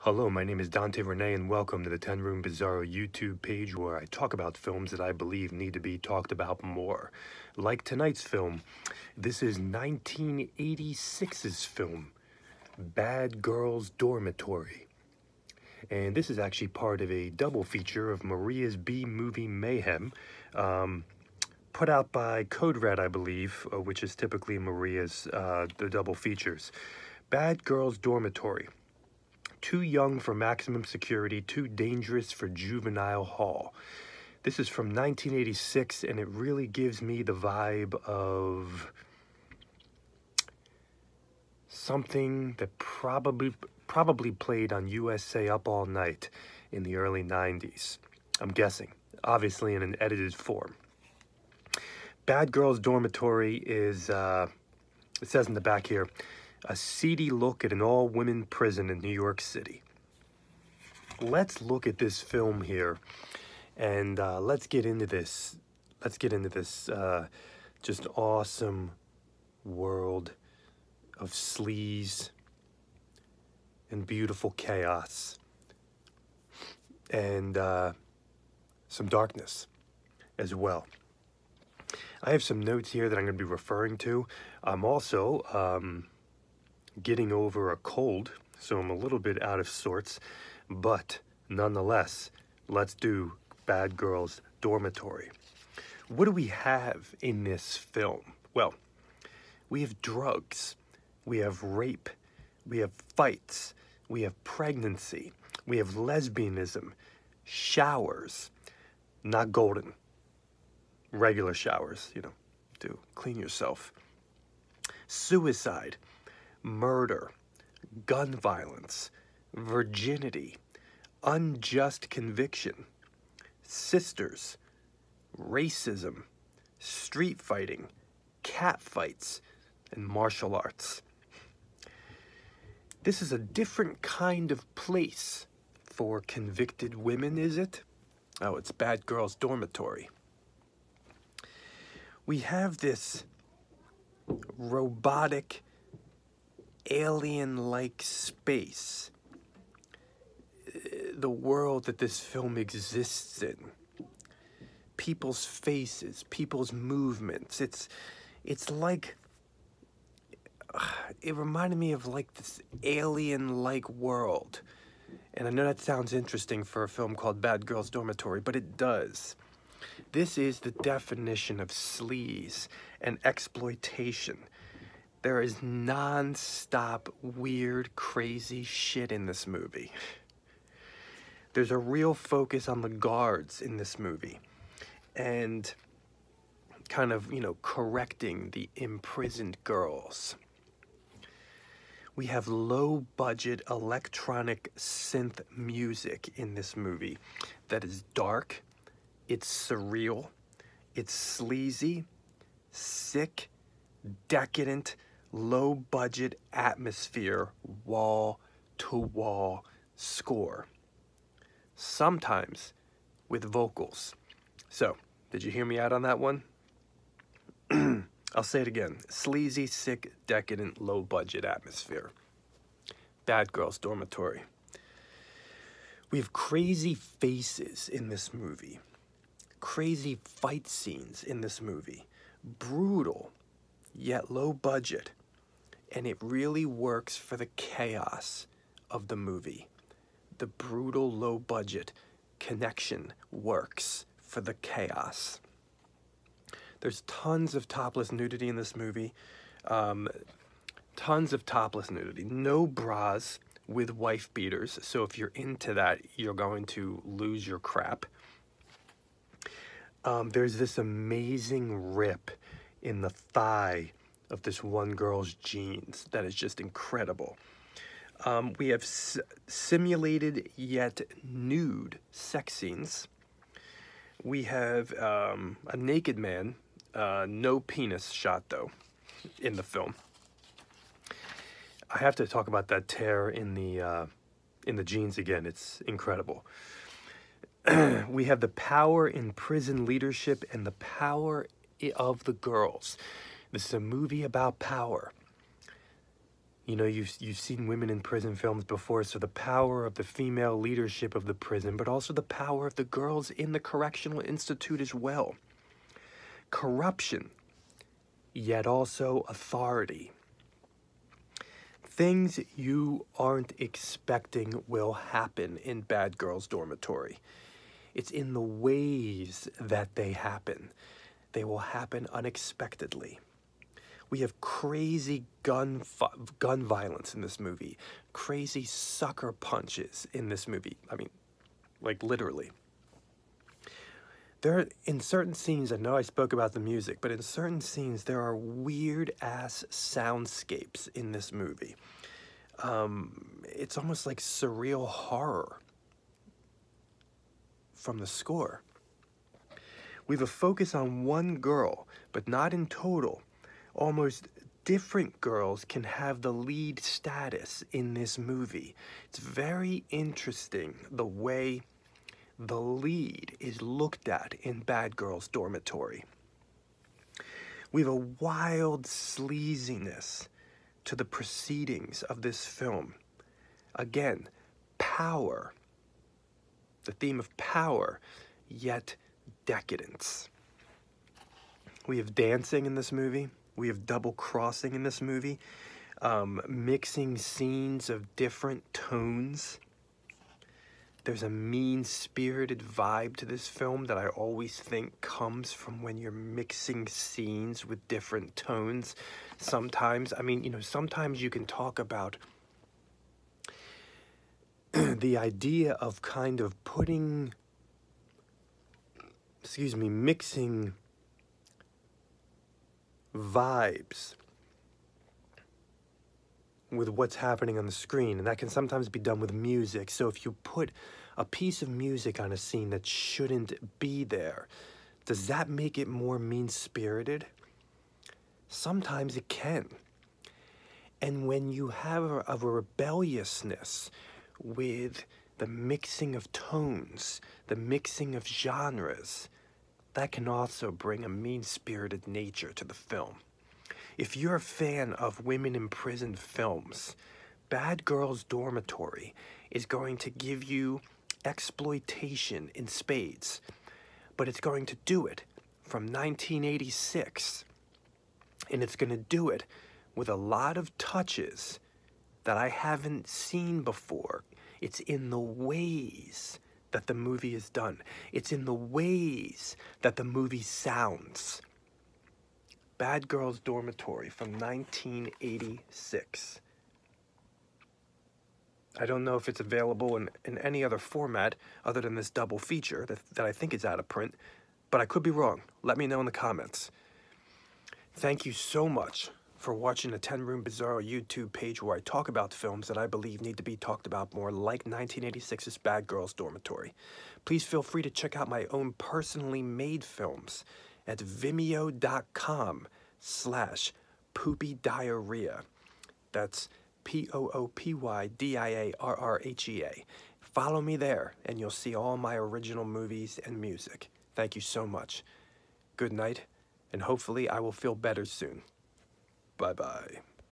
Hello, my name is Dante Renee, and welcome to the 10 Room Bizarro YouTube page where I talk about films that I believe need to be talked about more. Like tonight's film, this is 1986's film, Bad Girls Dormitory. And this is actually part of a double feature of Maria's B-Movie Mayhem, put out by Code Red, I believe, which is typically Maria's the double features. Bad Girls Dormitory. Too young for maximum security, too dangerous for juvenile hall. This is from 1986, and it really gives me the vibe of something that probably played on USA Up All Night in the early 90s. I'm guessing, obviously in an edited form. Bad Girls Dormitory is, it says in the back here, a seedy look at an all-women prison in New York City. Let's look at this film here, and let's get into this. Let's get into this just awesome world of sleaze and beautiful chaos and some darkness as well. I have some notes here that I'm going to be referring to. I'm also getting over a cold, so I'm a little bit out of sorts, but nonetheless, let's do Bad Girls Dormitory. What do we have in this film? Well, we have drugs, we have rape, we have fights, we have pregnancy, we have lesbianism, showers, not golden, regular showers, you know, to clean yourself, suicide, murder, gun violence, virginity, unjust conviction, sisters, racism, street fighting, cat fights, and martial arts. This is a different kind of place for convicted women, is it? Oh, it's Bad Girls Dormitory. We have this robotic, alien-like space, the world that this film exists in, people's faces, people's movements. It's like, it reminded me of like this alien-like world. And I know that sounds interesting for a film called Bad Girls Dormitory, but it does. This is the definition of sleaze and exploitation. There is non-stop, weird, crazy shit in this movie. There's a real focus on the guards in this movie and kind of, you know, correcting the imprisoned girls. We have low-budget electronic synth music in this movie that is dark, it's surreal, it's sleazy, sick, decadent, low-budget atmosphere, wall-to-wall score. Sometimes with vocals. So, did you hear me out on that one? I'll say it again. Sleazy, sick, decadent, low-budget atmosphere. Bad Girls Dormitory. We have crazy faces in this movie. Crazy fight scenes in this movie. Brutal, yet low budget, and it really works for the chaos of the movie. The brutal, low budget connection works for the chaos. There's tons of topless nudity in this movie. Tons of topless nudity. No bras with wife beaters, so if you're into that, you're going to lose your crap. There's this amazing rip in the thigh of this one girl's jeans that is just incredible. We have simulated yet nude sex scenes. We have a naked man, no penis shot though, in the film. I have to talk about that tear in the jeans again. It's incredible. We have the power in prison leadership and the power of the girls. This is a movie about power. You know, you've seen women in prison films before, so the power of the female leadership of the prison, but also the power of the girls in the correctional institute as well. Corruption, yet also authority. Things you aren't expecting will happen in Bad Girls Dormitory. It's in the ways that they happen. They will happen unexpectedly. We have crazy gun violence in this movie. Crazy sucker punches in this movie. I mean, like literally. There are, in certain scenes, I know I spoke about the music, but in certain scenes there are weird-ass soundscapes in this movie. It's almost like surreal horror from the score. We have a focus on one girl, but not in total. Almost different girls can have the lead status in this movie. It's very interesting the way the lead is looked at in Bad Girls Dormitory. We have a wild sleaziness to the proceedings of this film. Again, power. The theme of power, yet decadence. We have dancing in this movie. We have double crossing in this movie. Mixing scenes of different tones. There's a mean-spirited vibe to this film that I always think comes from when you're mixing scenes with different tones. Sometimes, I mean, you know, sometimes you can talk about the idea of kind of putting, mixing vibes with what's happening on the screen, and that can sometimes be done with music. So if you put a piece of music on a scene that shouldn't be there, does that make it more mean-spirited? Sometimes it can. And when you have a rebelliousness with the mixing of tones, the mixing of genres, that can also bring a mean-spirited nature to the film. If you're a fan of women in prison films, Bad Girls Dormitory is going to give you exploitation in spades, but it's going to do it from 1986, and it's going to do it with a lot of touches that I haven't seen before. It's in the ways that the movie is done. It's in the ways that the movie sounds. Bad Girls Dormitory from 1986. I don't know if it's available in any other format other than this double feature that I think is out of print, but I could be wrong. Let me know in the comments. Thank you so much for watching the 10 Room Bizarro YouTube page where I talk about films that I believe need to be talked about more, like 1986's Bad Girls Dormitory. Please feel free to check out my own personally made films at vimeo.com/poopydiarrhea. That's POOPYDIARRHEA. Follow me there, and you'll see all my original movies and music. Thank you so much. Good night, and hopefully I will feel better soon. Bye-bye.